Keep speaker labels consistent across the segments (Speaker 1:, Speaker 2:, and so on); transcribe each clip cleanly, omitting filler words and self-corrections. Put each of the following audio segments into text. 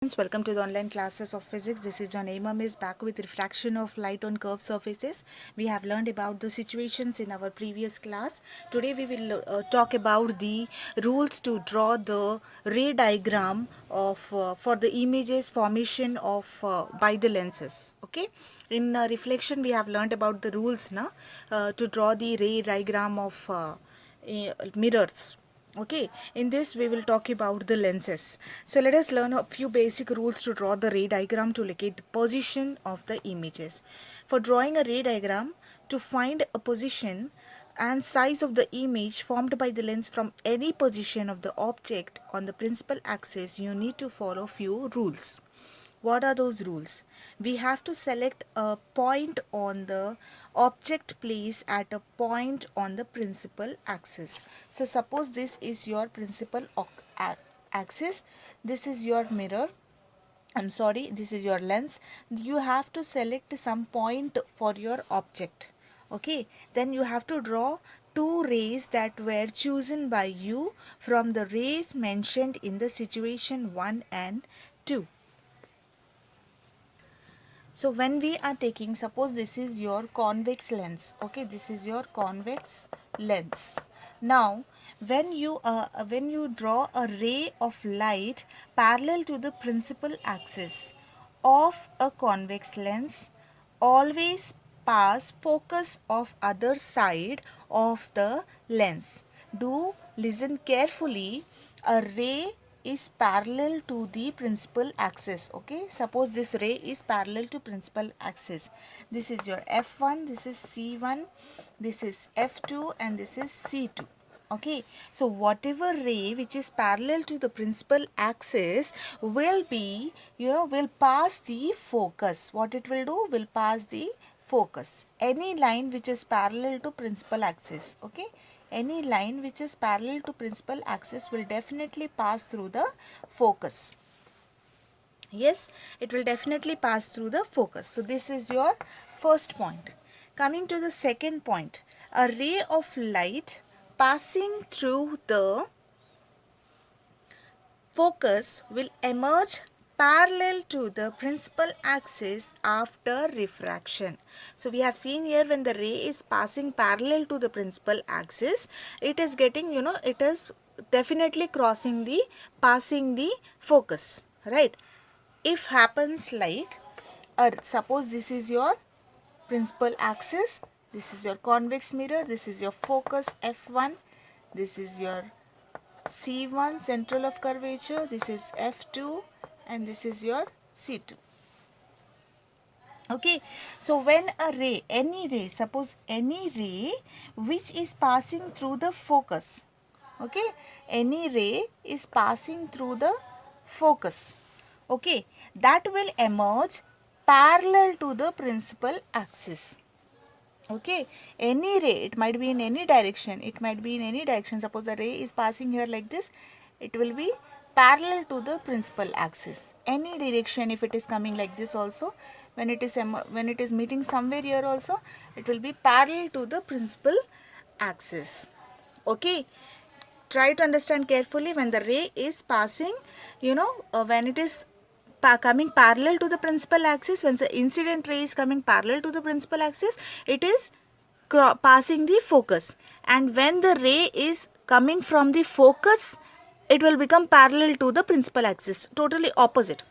Speaker 1: Welcome to the online classes of physics. This is John Aimam is back with refraction of light on curved surfaces. We have learned about the situations in our previous class. Today we will talk about the rules to draw the ray diagram of for the images formation of by the lenses. Okay. In reflection we have learned about the rules now to draw the ray diagram of mirrors. Okay, in this we will talk about the lenses. So let us learn a few basic rules to draw the ray diagram to locate the position of the images. For drawing a ray diagram, to find a position and size of the image formed by the lens from any position of the object on the principal axis, you need to follow few rules. What are those rules? We have to select a point on the object placed at a point on the principal axis. So suppose this is your principal axis, this is your mirror, this is your lens. You have to select some point for your object. Okay, then you have to draw two rays that were chosen by you from the rays mentioned in the situation 1 and 2. So when we are taking, suppose this is your convex lens. Okay, this is your convex lens. Now when you draw a ray of light parallel to the principal axis of a convex lens, always pass focus of other side of the lens. Do listen carefully. A ray is parallel to the principal axis. Okay, suppose this ray is parallel to principal axis. This is your F1, this is C1, this is F2 and this is C2. Okay, so whatever ray which is parallel to the principal axis will be, will pass the focus. What it will do? Will pass the focus. Any line which is parallel to principal axis. Okay, any line which is parallel to principal axis will definitely pass through the focus. Yes, it will definitely pass through the focus. So this is your first point. Coming to the second point, a ray of light passing through the focus will emerge parallel to the principal axis after refraction. So we have seen here when the ray is passing parallel to the principal axis, it is getting, it is definitely passing the focus, right? If happens like, suppose this is your principal axis, this is your convex mirror, this is your focus F1, this is your C1 central of curvature, this is F2 and this is your C2. Okay, so when a ray, any ray, suppose any ray which is passing through the focus, okay, any ray is passing through the focus, okay, that will emerge parallel to the principal axis. Okay, any ray, it might be in any direction, suppose a ray is passing here like this, it will be parallel to the principal axis. Any direction, if it is coming like this also, when it is meeting somewhere here also, it will be parallel to the principal axis. Okay, try to understand carefully. When the ray is passing, when it is coming parallel to the principal axis, when the incident ray is coming parallel to the principal axis, it is passing the focus, and when the ray is coming from the focus, it will become parallel to the principal axis, totally opposite.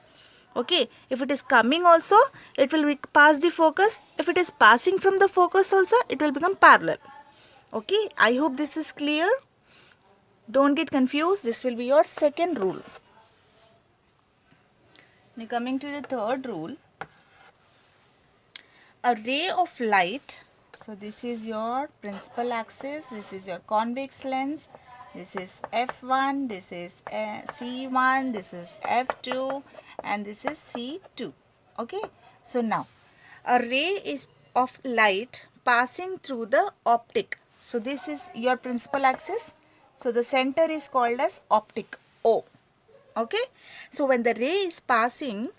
Speaker 1: Okay, if it is coming also, it will pass the focus. If it is passing from the focus also, it will become parallel. Okay, I hope this is clear. Don't get confused. This will be your second rule. Now coming to the third rule, a ray of light. So this is your principal axis, this is your convex lens, this is F1, this is C1, this is F2 and this is C2. Okay, so now a ray is of light passing through the optic. So this is your principal axis. So the center is called as optic O. Okay, so when the ray is passing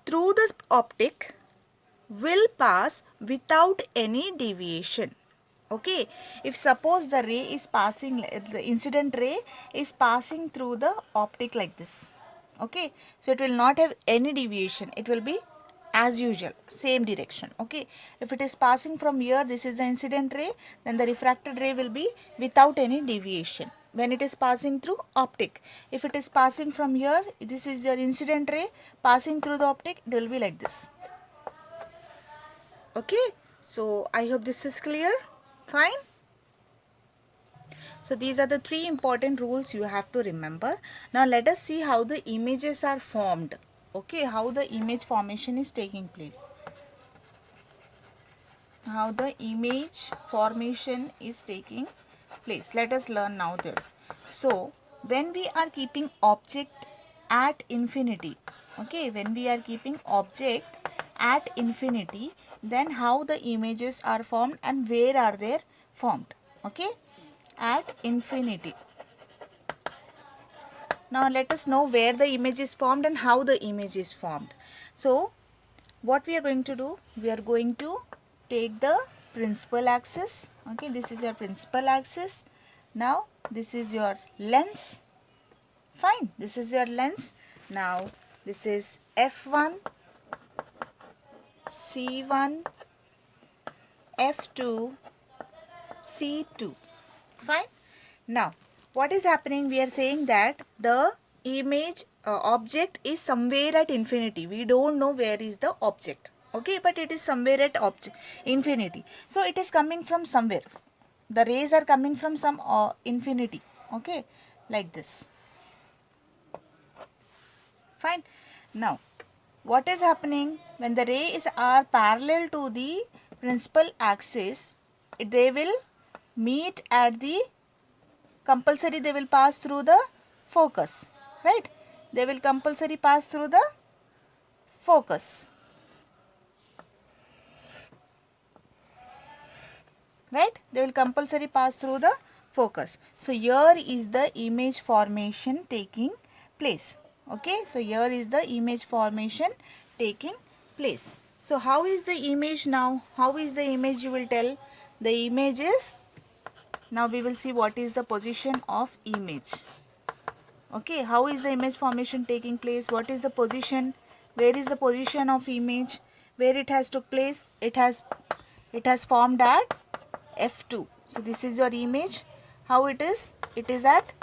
Speaker 1: through this optic, will pass without any deviation. Okay, if suppose the ray is passing, the incident ray is passing through the optic like this. Okay, so it will not have any deviation, it will be as usual, same direction. Okay, if it is passing from here, this is the incident ray, then the refracted ray will be without any deviation. When it is passing through optic, if it is passing from here, this is your incident ray passing through the optic, it will be like this. Okay, so I hope this is clear. Fine. So these are the three important rules you have to remember. Now let us see how the images are formed. Okay, how the image formation is taking place. How the image formation is taking place. Let us learn now this. So when we are keeping object at infinity, okay, when we are keeping object at infinity, then how the images are formed and where are they formed. Okay, at infinity. Now let us know where the image is formed and how the image is formed. So what we are going to do, we are going to take the principal axis. Okay, this is your principal axis. Now this is your lens. Fine, this is your lens. Now this is F1, C1, F2, C2. Fine. Now what is happening, we are saying that the image object is somewhere at infinity. We don't know where is the object. Okay, but it is somewhere at infinity. So it is coming from somewhere. The rays are coming from some infinity. Okay, like this. Fine. Now what is happening, when the rays are parallel to the principal axis, they will meet at the compulsory, they will pass through the focus, right? They will compulsory pass through the focus, right? They will compulsory pass through the focus. So here is the image formation taking place. Okay, so here is the image formation taking place. So how is the image now? How is the image, you will tell? The image is, now we will see what is the position of image. Okay, how is the image formation taking place? What is the position? Where is the position of image? Where it has took place? It has formed at F2. So this is your image. How it is? It is at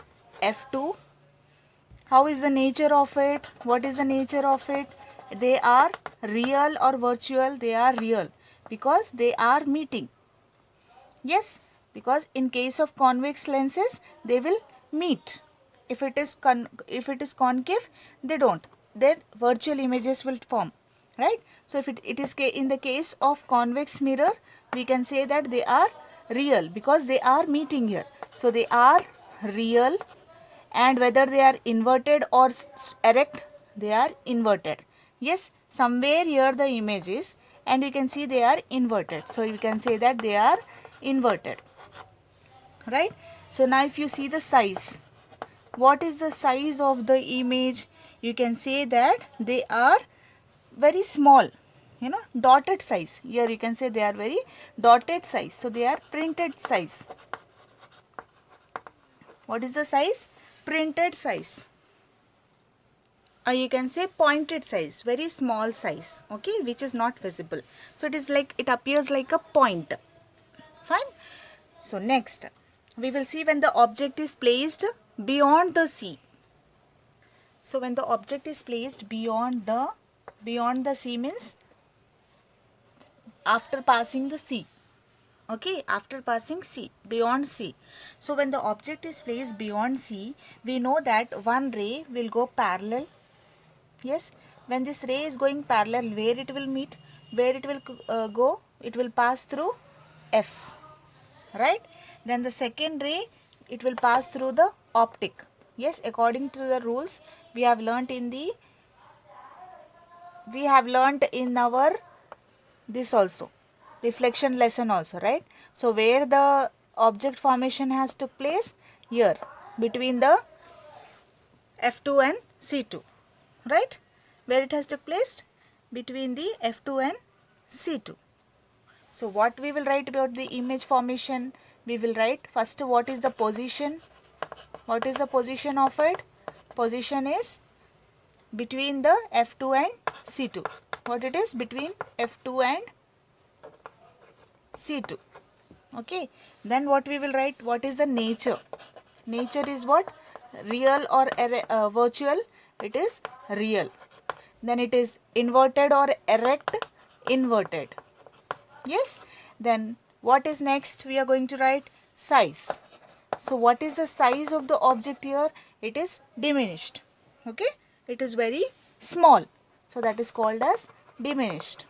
Speaker 1: F2. How is the nature of it? What is the nature of it? They are real or virtual? They are real because they are meeting. Yes, because in case of convex lenses, they will meet. If it is concave, they don't. Their virtual images will form, right? So if it is in the case of convex mirror, we can say that they are real because they are meeting here. So they are real, and whether they are inverted or erect, they are inverted. Yes, somewhere here the image is, and you can see they are inverted. So you can say that they are inverted, right? So now if you see the size, what is the size of the image? You can say that they are very small, dotted size. Here you can say they are very dotted size. So they are printed size. What is the size? Printed size. Or you can say pointed size, very small size, okay, which is not visible. So it is like, it appears like a point. Fine. So next, we will see when the object is placed beyond the sea. So when the object is placed beyond the sea means after passing the sea. Okay, after passing sea, beyond sea. So when the object is placed beyond sea, we know that one ray will go parallel. Yes, when this ray is going parallel, where it will meet, where it will go, it will pass through F, right? Then the second ray, it will pass through the optic. Yes, according to the rules we have learnt in our this also, reflection lesson also, right? So where the object formation has took place, here between the F2 and C2, right? Where it has took place, between the F2 and C2. So what we will write about the image formation? We will write first what is the position. What is the position of it? Position is between the F2 and C2. What it is? Between F2 and C2. Okay. Then what we will write? What is the nature? Nature is what? Real or virtual? It is real. Then it is inverted or erect? Inverted. Yes. Then what is next? We are going to write size. So what is the size of the object here? It is diminished. Okay. It is very small. So that is called as diminished.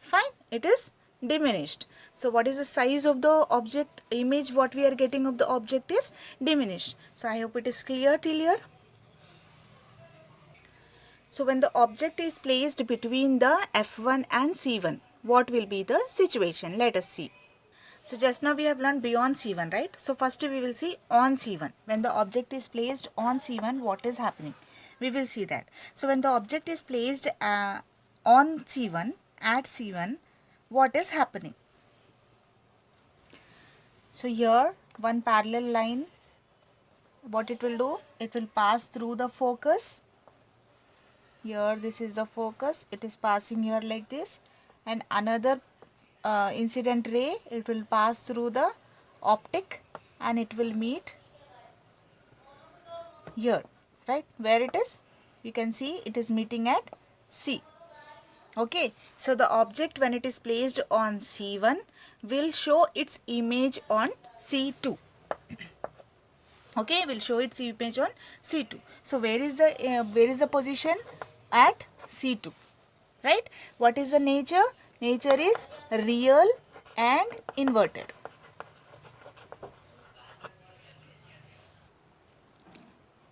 Speaker 1: Fine. It is diminished. So what is the size of the object? Image what we are getting of the object is diminished. So I hope it is clear till here. So when the object is placed between the F1 and C1, what will be the situation? Let us see. So just now we have learned beyond C1, right? So first we will see on C1. When the object is placed on C1, what is happening? We will see that. So when the object is placed on C1, at C1, what is happening? So here one parallel line, what it will do? It will pass through the focus. Here this is the focus, it is passing here like this, and another incident ray, it will pass through the optic and it will meet here, right? Where it is? You can see it is meeting at C. Okay, so the object when it is placed on C1 will show its image on C2. Okay, will show its image on C2. So where is the position? At C2, right? What is the nature? Nature is real and inverted.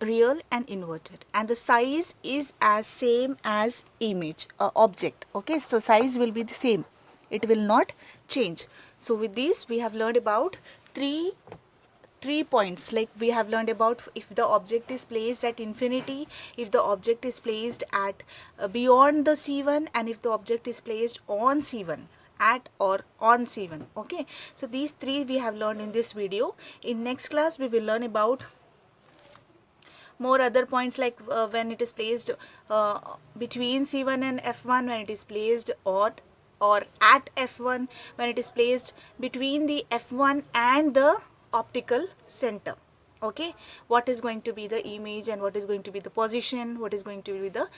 Speaker 1: Real and inverted, and the size is as same as image object. Okay, so size will be the same, it will not change. So with this we have learned about three points. Like we have learned about if the object is placed at infinity, if the object is placed at beyond the C1, and if the object is placed on C1, at or on C1. Okay, so these three we have learned in this video. In next class we will learn about more other points, like when it is placed between C1 and F1, when it is placed on or at F1, when it is placed between the F1 and the optical center. Okay, what is going to be the image and what is going to be the position, what is going to be the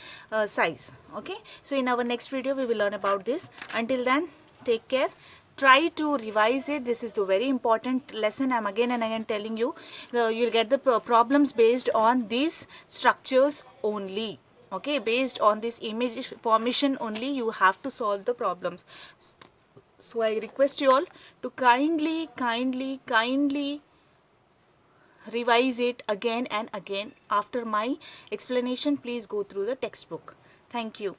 Speaker 1: size. Okay, so in our next video we will learn about this. Until then, take care. Try to revise it. This is the very important lesson. I'm again and again telling you. You'll get the problems based on these structures only. Okay, based on this image formation only, you have to solve the problems. So I request you all to kindly revise it again and again. After my explanation, please go through the textbook. Thank you.